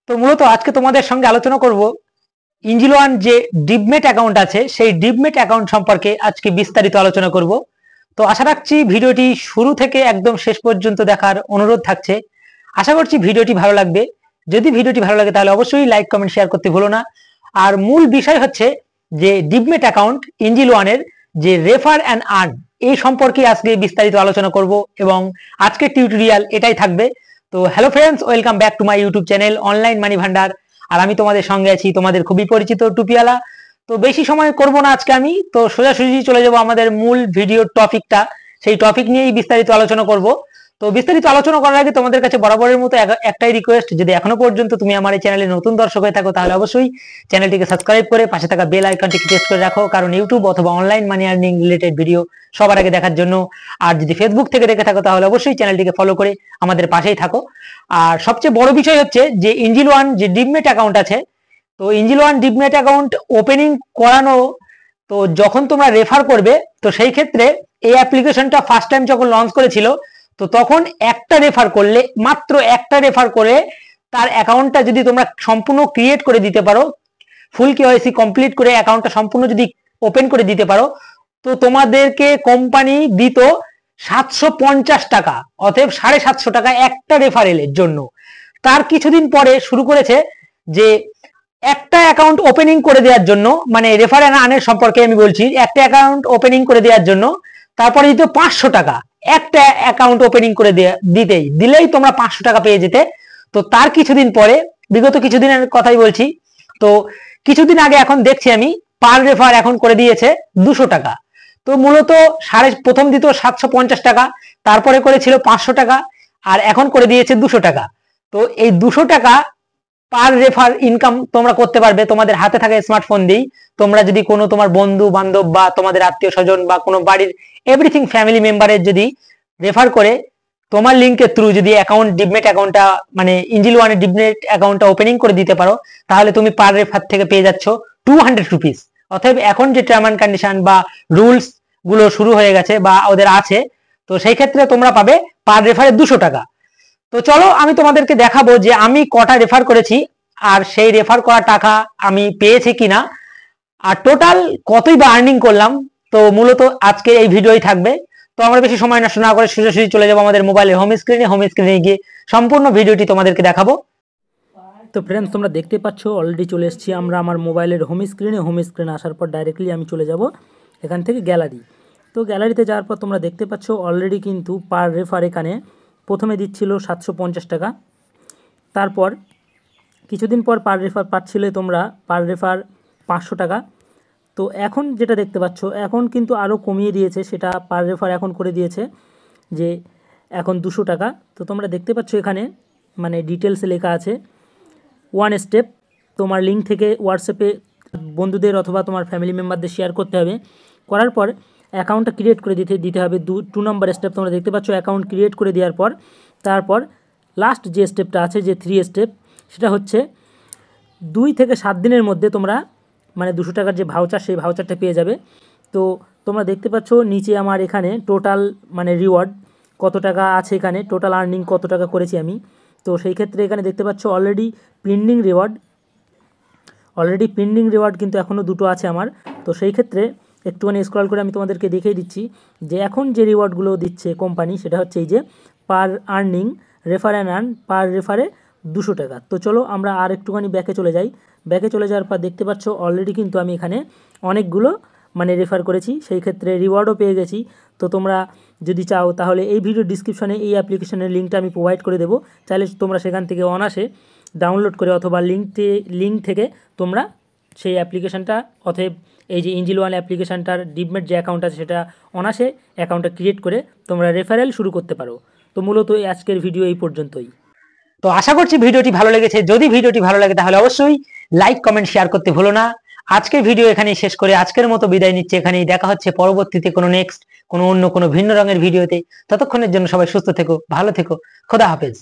তো মূলত আজকে তোমাদের সঙ্গে আলোচনা করব ইঞ্জিল ওয়ান যে ডিপমেট অ্যাকাউন্ট আছে সেই ডিপমেট অ্যাকাউন্ট সম্পর্কে আজকে বিস্তারিত আলোচনা করব। তো আশা রাখছি ভিডিওটি শুরু থেকে একদম শেষ পর্যন্ত দেখার অনুরোধ থাকছে। আশা করছি ভিডিওটি ভালো লাগবে। যদি ভিডিওটি ভালো লাগে তাহলে অবশ্যই লাইক কমেন্ট শেয়ার করতে ভুলো না। আর মূল বিষয় হচ্ছে যে ডিপমেট অ্যাকাউন্ট ইঞ্জিল ওয়ানের যে রেফার অ্যান্ড আর্ন এই সম্পর্কে আজকে বিস্তারিত আলোচনা করব এবং আজকের টিউটোরিয়াল এটাই থাকবে। তো hello friends, welcome back to my YouTube channel online money ভান্ডার। আর আমি তোমাদের সঙ্গে আছি তোমাদের খুবই পরিচিত টুপিওয়ালা। তো বেশি সময় করব না আজকে, আমি তো সোজাসুজি চলে যাব আমাদের মূল ভিডিওর টপিকটা। সেই টপিক নিয়েই বিস্তারিত আলোচনা করব। তো বিস্তারিত আলোচনা করার আগে তোমাদের কাছে বরাবরের মতো একটাই রিকোয়েস্ট, যদি এখনো পর্যন্ত তুমি আমার এই চ্যানেলে নতুন দর্শক হয়ে থাকো তাহলে অবশ্যই চ্যানেলটিকে সাবস্ক্রাইব করে পাশে থাকা বেল আইকনটিকে প্রেস করে রাখো, কারণ ইউটিউব অথবা online money earning related video সবার আগে দেখার জন্য। আর যদি ফেসবুক থেকে দেখে থাকো তাহলে অবশ্যই চ্যানেলটিকে ফলো করে আমাদের পাশেই থাকো। আর সবচেয়ে বড় বিষয় হচ্ছে যে ইঞ্জিল ওয়ান যে ডিপমেট অ্যাকাউন্ট আছে, তো ইঞ্জিল ওয়ান ডিপমেট অ্যাকাউন্ট ওপেনিং করানো, তো যখন তোমরা রেফার করবে তো সেই ক্ষেত্রে এই অ্যাপ্লিকেশনটা ফার্স্ট টাইম যখন লঞ্চ করেছিল তো তখন একটা রেফার করলে, মাত্র একটা রেফার করে তার অ্যাকাউন্টটা যদি তোমরা সম্পূর্ণ ক্রিয়েট করে দিতে পারো, ফুল কেওয়াইসি কমপ্লিট করে অ্যাকাউন্টটা সম্পূর্ণ যদি ওপেন করে দিতে পারো, তো তোমাদেরকে কোম্পানি দিত 750 টাকা, অতএব 750 টাকা একটা রেফারেলের জন্য। তার কিছুদিন পরে শুরু করেছে যে একটা অ্যাকাউন্ট ওপেনিং করে দেওয়ার জন্য, মানে রেফার অ্যান্ড আর্নের সম্পর্কে আমি বলছি, একটা অ্যাকাউন্ট ওপেনিং করে দেওয়ার জন্য তারপরে দিত 500 টাকা। একটা অ্যাকাউন্ট ওপেনিং করে দিলেই তোমরা 500 টাকা পেয়ে যেতে। তো তার কিছুদিন পরে, বিগত কিছুদিনের কথাই বলছি, তো কিছুদিন আগে এখন দেখছি আমি পার রেফার এখন করে দিয়েছে 200 টাকা। তো মূলত প্রথম দিত 750 টাকা, তারপরে করেছিল 500 টাকা, আর এখন করে দিয়েছে 200 টাকা। তো এই 200 টাকা পার রেফার ইনকাম তোমরা করতে পারবে তোমাদের হাতে থাকা স্মার্টফোন দিয়েই। তোমরা যদি কোনো তোমার বন্ধু বান্ধব বা তোমাদের আত্মীয় স্বজন বা কোনো বাড়ির এভরিথিং ফ্যামিলি মেম্বারের যদি রেফার করে তোমার লিঙ্কের থ্রু যদি অ্যাকাউন্ট ডিপমেট অ্যাকাউন্টটা, মানে ইঞ্জিল ওয়ানের ডিপমেট অ্যাকাউন্টটা ওপেনিং করে দিতে পারো, তাহলে তুমি পার রেফার থেকে পেয়ে যাচ্ছ 200 রুপিস। অতএব এখন যে টার্ম অ্যান্ড কন্ডিশন বা রুলস গুলো শুরু হয়ে গেছে বা ওদের আছে, তো সেই ক্ষেত্রে তোমরা পাবে পার রেফারে 200 টাকা। তো চলো আমি তোমাদেরকে দেখাবো যে আমি কটা রেফার করেছি আর সেই রেফার করা টাকা আমি পেয়েছি কিনা, আর টোটাল কতই বা আর্নিং করলাম। তো মূলত আজকে এই ভিডিওই থাকবে। তো আমরা বেশি সময় নষ্ট না করে সোজাসুজি চলে যাবো আমাদের মোবাইলের হোম স্ক্রিনে গিয়ে সম্পূর্ণ ভিডিওটি তোমাদেরকে দেখাবো। তো ফ্রেন্ডস, তোমরা দেখতে পাচ্ছ অলরেডি চলে এসেছি আমরা আমার মোবাইলের হোম স্ক্রিনে আসার পর ডাইরেক্টলি আমি চলে যাব এখান থেকে গ্যালারি। তো গ্যালারিতে যাওয়ার পর তোমরা দেখতে পাচ্ছ অলরেডি কিন্তু পার রেফার এখানে প্রথমে দিচ্ছিল 750 টাকা, তারপর কিছুদিন পর পার রেফার পাচ্ছিলে তোমরা পার রেফার 500 টাকা। তো এখন যেটা দেখতে পাচ্ছ এখন কিন্তু আরও কমিয়ে দিয়েছে, সেটা পার রেফার এখন করে দিয়েছে যে এখন 200 টাকা। তো তোমরা দেখতে পাচ্ছ এখানে মানে ডিটেলসে লেখা আছে 1 স্টেপ, তোমার লিঙ্ক থেকে হোয়াটসঅ্যাপে বন্ধুদের অথবা তোমার ফ্যামিলি মেম্বারদের শেয়ার করতে হবে। করার পর অ্যাকাউন্টটা ক্রিয়েট করে দিতে হবে 2 নম্বর স্টেপ। তোমরা দেখতে পাচ্ছ অ্যাকাউন্ট ক্রিয়েট করে দেওয়ার পর তারপর লাস্ট যে স্টেপটা আছে, যে 3 স্টেপ, সেটা হচ্ছে 2 থেকে 7 দিনের মধ্যে তোমরা মানে 200 টাকার যে ভাউচার, সেই ভাউচারটা পেয়ে যাবে। তো তোমরা দেখতে পাচ্ছ নিচে আমার এখানে টোটাল মানে রিওয়ার্ড কত টাকা আছে, এখানে টোটাল আর্নিং কত টাকা করেছি আমি। তো সেই ক্ষেত্রে এখানে দেখতে পাচ্ছ অলরেডি পেন্ডিং রিওয়ার্ড কিন্তু এখনও 2টো আছে আমার। তো সেই ক্ষেত্রে একটুখানি স্ক্রল করে আমি তোমাদেরকে দেখিয়ে দিচ্ছি যে এখন যে রিওয়ার্ডগুলো দিচ্ছে কোম্পানি, সেটা হচ্ছে এই যে per earning refer and earn per রেফারে 200 টাকা। তো চলো আমরা আর একটুখানি ব্যাকে চলে যাই। ব্যাকে চলে যাওয়ার পর দেখতে পাচ্ছ অলরেডি কিন্তু আমি এখানে অনেকগুলো মানে রেফার করেছি, সেই ক্ষেত্রে রিওয়ার্ডও পেয়ে গেছি। তো তোমরা যদি চাও তাহলে এই ভিডিও ডিসক্রিপশনে এই অ্যাপ্লিকেশনের লিঙ্কটা আমি প্রোভাইড করে দেবো, চাইলে তোমরা সেখান থেকে অনায়াসে ডাউনলোড করে অথবা লিঙ্ক থেকে তোমরা সেই অ্যাপ্লিকেশানটা অথবা এই যে ইঞ্জিল ওয়ান অ্যাপ্লিকেশানটার ডিপমেট যে অ্যাকাউন্ট আছে সেটা অনায়াসে অ্যাকাউন্টটা ক্রিয়েট করে তোমরা রেফারেল শুরু করতে পারো। তো মূলত আজকের ভিডিও এই পর্যন্তই। তো আশা করছি ভিডিওটি ভালো লেগেছে। যদি ভিডিওটি ভালো লাগে তাহলে অবশ্যই লাইক কমেন্ট শেয়ার করতে ভুলো না। আজকের ভিডিও এখানেই শেষ করে আজকের মতো বিদায় নিচ্ছে। এখানেই দেখা হচ্ছে পরবর্তীতে কোনো অন্য কোনো ভিন্ন রঙের ভিডিওতে। ততক্ষণের জন্য সবাই সুস্থ থেকো, ভালো থেকো, খোদা হাফেজ।